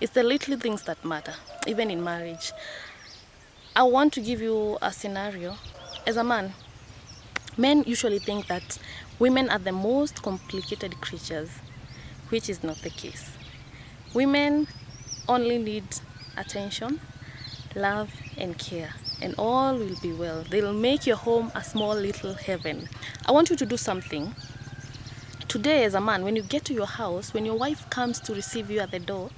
It's the little things that matter, even in marriage. I want to give you a scenario. As a man, men usually think that women are the most complicated creatures, which is not the case. Women only need attention, love, and care, and all will be well. They'll make your home a small little heaven. I want you to do something. Today, as a man, when you get to your house, when your wife comes to receive you at the door,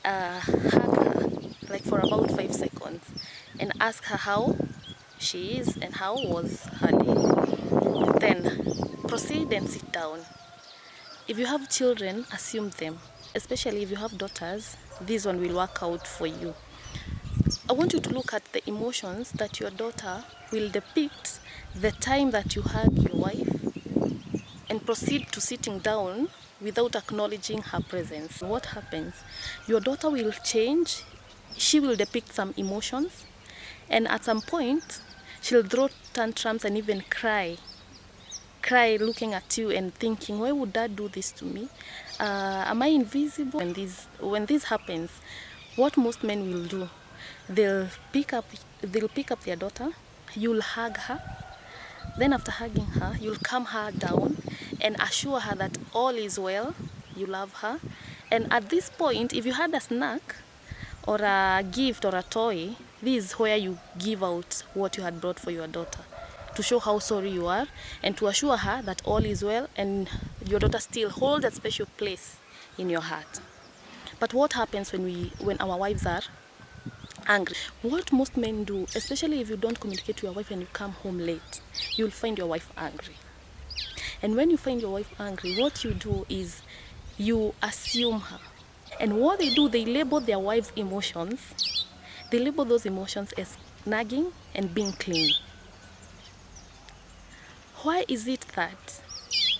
hug her like for about 5 seconds and ask her how she is and how was her day. Then proceed and sit down. If you have children, assume them. Especially if you have daughters, this one will work out for you. I want you to look at the emotions that your daughter will depict the time that you hug your wife, and proceed to sitting down without acknowledging her presence. What happens? Your daughter will change. She will depict some emotions, and at some point she'll throw tantrums and even cry looking at you and thinking, why would dad do this to me? Am I invisible? When this happens, what most men will do, they'll pick up their daughter, you'll hug her. Then after hugging her, you'll calm her down and assure her that all is well, you love her. And at this point, if you had a snack or a gift or a toy, this is where you give out what you had brought for your daughter, to show how sorry you are and to assure her that all is well and your daughter still holds a special place in your heart. But what happens when our wives are angry? What most men do, especially if you don't communicate to your wife and you come home late, you'll find your wife angry. And when you find your wife angry, what you do is you assume her. And what they do, they label their wife's emotions. They label those emotions as nagging and being clingy. Why is it that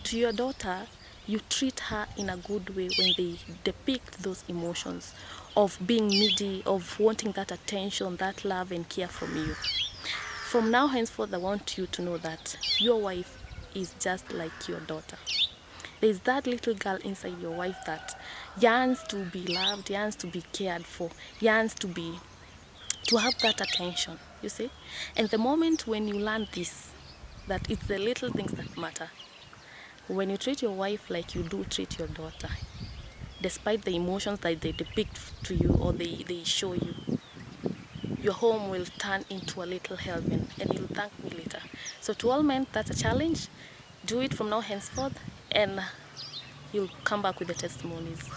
to your daughter you treat her in a good way when they depict those emotions of being needy, of wanting that attention, that love and care from you? From now henceforth, I want you to know that your wife is just like your daughter. There's that little girl inside your wife that yearns to be loved, yearns to be cared for, yearns to have that attention, you see? And the moment when you learn this, that it's the little things that matter, when you treat your wife like you do treat your daughter, despite the emotions that they depict to you or they show you, your home will turn into a little heaven and you'll thank me later. So to all men, that's a challenge. Do it from now henceforth and you'll come back with the testimonies.